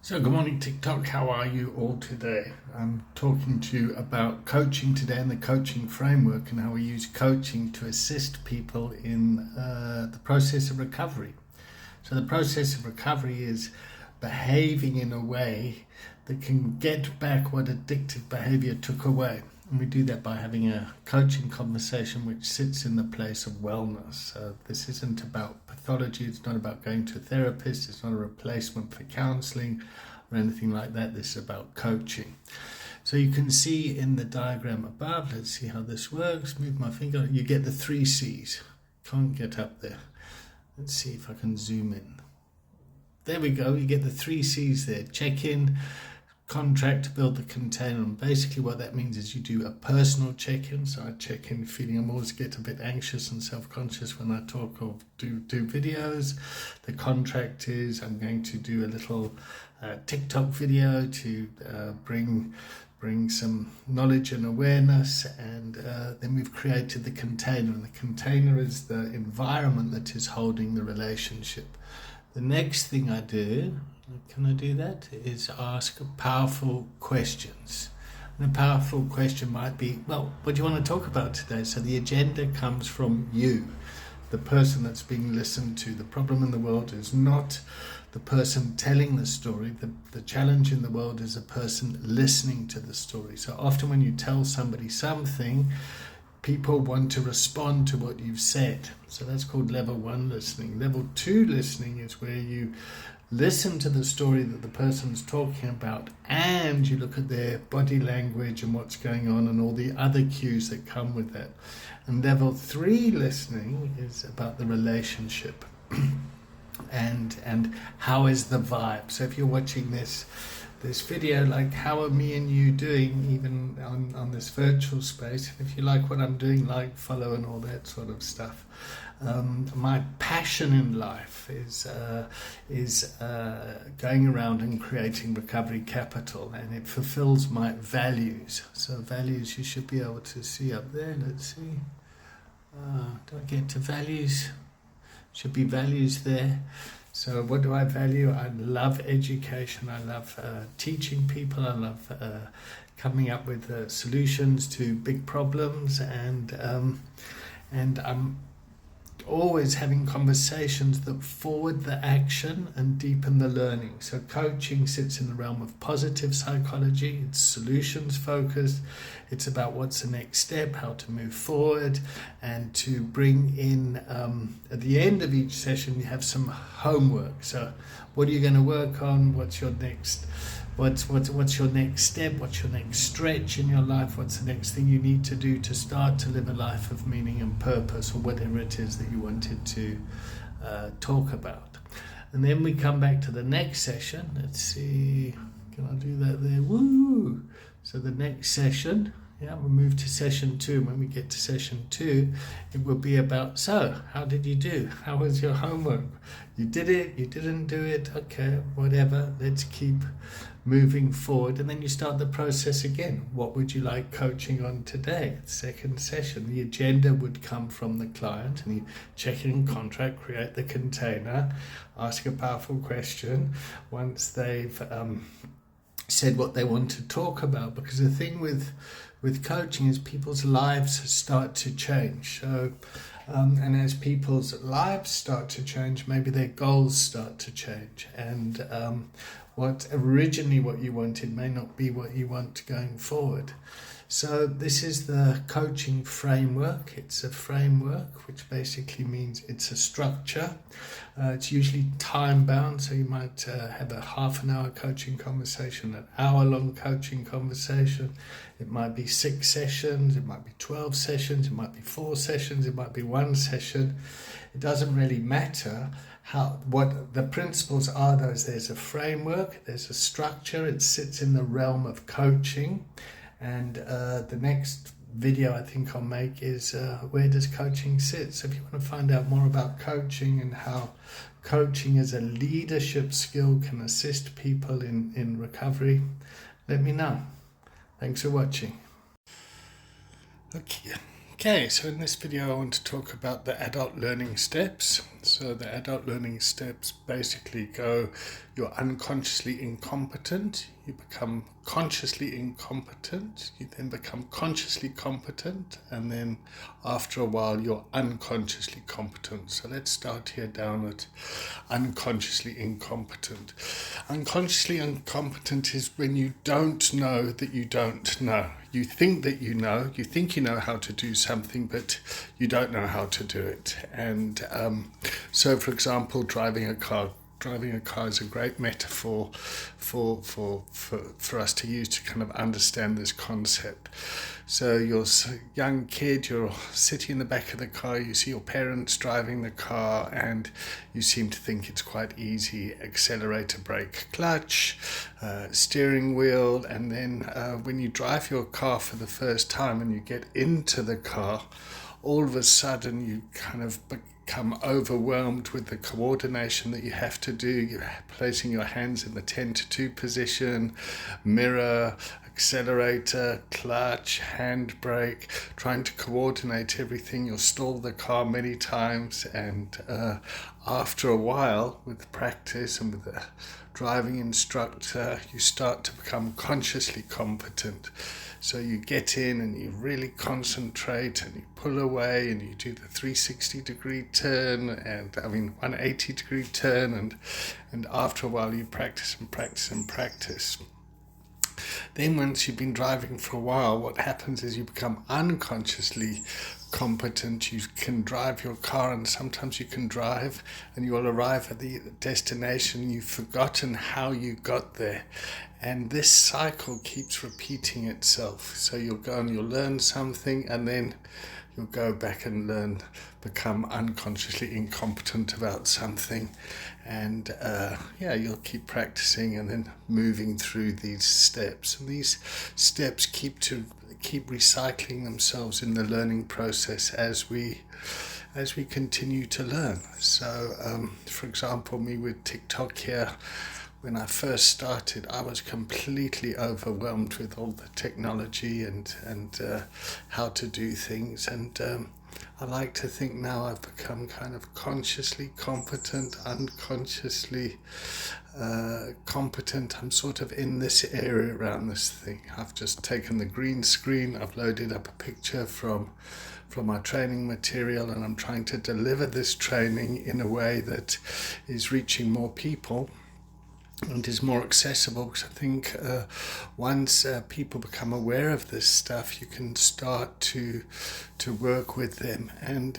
So good morning TikTok, how are you all today? I'm talking to you about coaching today and the coaching framework and how we use coaching to assist people in the process of recovery. So the process of recovery is behaving in a way that can get back what addictive behavior took away. And we do that by having a coaching conversation which sits in the place of wellness. So this isn't about pathology, it's not about going to a therapist, it's not a replacement for counseling or anything like that. This is about coaching. So you can see in the diagram above, let's see how this works. Move my finger, you get the 3 C's. Can't get up there. Let's see if I can zoom in. There we go, you get the 3 C's there. Check in, contract, build the container, and basically what that means is you do a personal check-in. So I check in feeling, I always get a bit anxious and self-conscious when I talk or do videos. The contract is I'm going to do a little TikTok video to bring some knowledge and awareness, and then we've created the container, and the container is the environment that is holding the relationship. The next thing I do, can I do that, is ask powerful questions. And a powerful question might be, well, what do you want to talk about today? So the agenda comes from you, the person that's being listened to. The problem in the world is not the person telling the story. The challenge in the world is a person listening to the story. So often when you tell somebody something, people want to respond to what you've said. So that's called level 1 listening. Level 2 listening is where you listen to the story that the person's talking about, and you look at their body language and what's going on and all the other cues that come with that. And level 3 listening is about the relationship and how is the vibe. So if you're watching this video, like, how are me and you doing, even on this virtual space? And if you like what I'm doing, like, follow, and all that sort of stuff. My passion in life is going around and creating recovery capital, and it fulfills my values. So values you should be able to see up there. Let's see. Do I get to values? Should be values there. So what do I value? I love education. I love teaching people. I love coming up with solutions to big problems, and I'm always having conversations that forward the action and deepen the learning. So coaching sits in the realm of positive psychology. It's solutions focused. It's about what's the next step, how to move forward, and to bring in at the end of each session you have some homework. So what are you going to work on? What's your next What's your next step? What's your next stretch in your life? What's the next thing you need to do to start to live a life of meaning and purpose, or whatever it is that you wanted to talk about? And then we come back to the next session. Let's see, can I do that there? Woo! So the next session, we'll move to session 2. When we get to session 2, it will be about, so how did you do? How was your homework? You did it? You didn't do it? Okay, whatever. Let's keep moving forward. And then you start the process again. What would you like coaching on today? Second session. The agenda would come from the client, and you check in contract, create the container, ask a powerful question once they've said what they want to talk about. Because the thing with coaching is people's lives start to change. So and as people's lives start to change, maybe their goals start to change, and what you wanted may not be what you want going forward. So this is the coaching framework. It's a framework, which basically means it's a structure. It's usually time bound, so you might have a half an hour coaching conversation, an hour-long coaching conversation. It might be 6 sessions, it might be 12 sessions, it might be 4 sessions, it might be 1 session. It doesn't really matter. What the principles are, though, is there's a framework, there's a structure. It sits in the realm of coaching. And the next video I think I'll make is where does coaching sit? So if you want to find out more about coaching and how coaching as a leadership skill can assist people in recovery, let me know. Thanks for watching. Okay, Okay, so in this video I want to talk about the adult learning steps. So the adult learning steps basically go, you're unconsciously incompetent, you become consciously incompetent, you then become consciously competent, and then after a while you're unconsciously competent. So let's start here down at unconsciously incompetent. Unconsciously incompetent is when you don't know that you don't know. You think that you think you know how to do something, but you don't know how to do it. And so, for example, driving a car is a great metaphor for us to use to kind of understand this concept. So you're a young kid, you're sitting in the back of the car, you see your parents driving the car, and you seem to think it's quite easy. Accelerator, brake, clutch, steering wheel, and then when you drive your car for the first time and you get into the car, all of a sudden you kind of become overwhelmed with the coordination that you have to do. You're placing your hands in the 10 to 2 position, mirror, accelerator, clutch, handbrake, trying to coordinate everything. You'll stall the car many times, and after a while, with practice and with the driving instructor, you start to become consciously competent. So you get in and you really concentrate and you pull away and you do the 360-degree turn, and 180-degree turn, and after a while you practice and practice and practice. Then once you've been driving for a while, what happens is you become unconsciously competent. You can drive your car, and sometimes you can drive and you'll arrive at the destination. You've forgotten how you got there. And this cycle keeps repeating itself. So you'll go and you'll learn something, and then you'll go back and become unconsciously incompetent about something. And you'll keep practicing and then moving through these steps. And these steps keep recycling themselves in the learning process as we continue to learn. So, for example, me with TikTok here, when I first started, I was completely overwhelmed with all the technology and how to do things. And I like to think now I've become kind of consciously competent, unconsciously competent. I'm sort of in this area around this thing. I've just taken the green screen, I've loaded up a picture from my training material, and I'm trying to deliver this training in a way that is reaching more people and is more accessible, because I think once people become aware of this stuff, you can start to work with them. And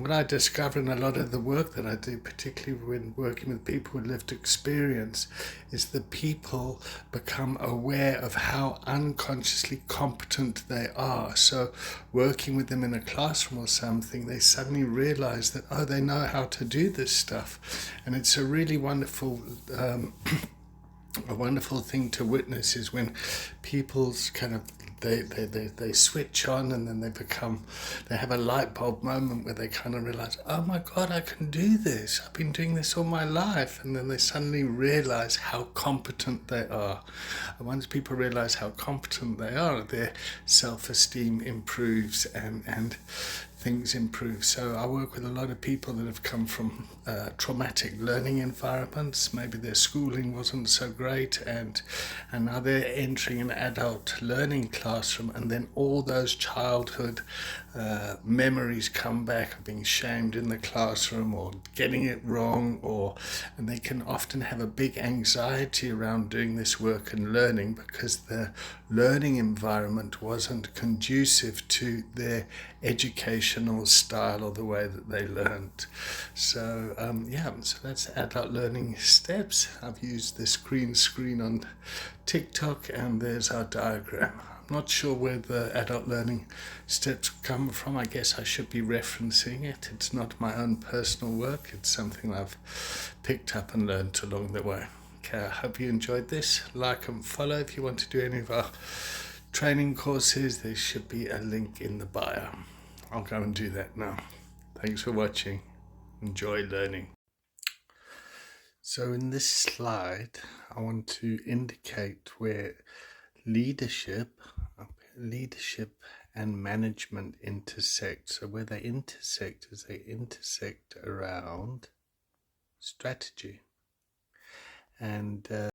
what I discover in a lot of the work that I do, particularly when working with people with lived experience, is that people become aware of how unconsciously competent they are. So working with them in a classroom or something, they suddenly realize that, they know how to do this stuff. And it's a really wonderful a wonderful thing to witness is when people's kind of they switch on, and then they have a light bulb moment where they kind of realize, oh my God, I can do this. I've been doing this all my life. And then they suddenly realize how competent they are. And once people realize how competent they are, their self-esteem improves and things improve. So I work with a lot of people that have come from traumatic learning environments. Maybe their schooling wasn't so great, and now they're entering an adult learning classroom, and then all those childhood memories come back of being shamed in the classroom or getting it wrong, and they can often have a big anxiety around doing this work and learning because the learning environment wasn't conducive to their educational style or the way that they learned. So so that's adult learning steps. I've used this green screen on TikTok, and there's our diagram. I'm not sure where the adult learning steps come from. I guess I should be referencing it. It's not my own personal work. It's something I've picked up and learned along the way. Okay, I hope you enjoyed this. Like and follow if you want to do any of our training courses. There should be a link in the bio. I'll go and do that now. Thanks for watching. Enjoy learning. So in this slide, I want to indicate where leadership and management intersect. So where they intersect is they intersect around strategy. And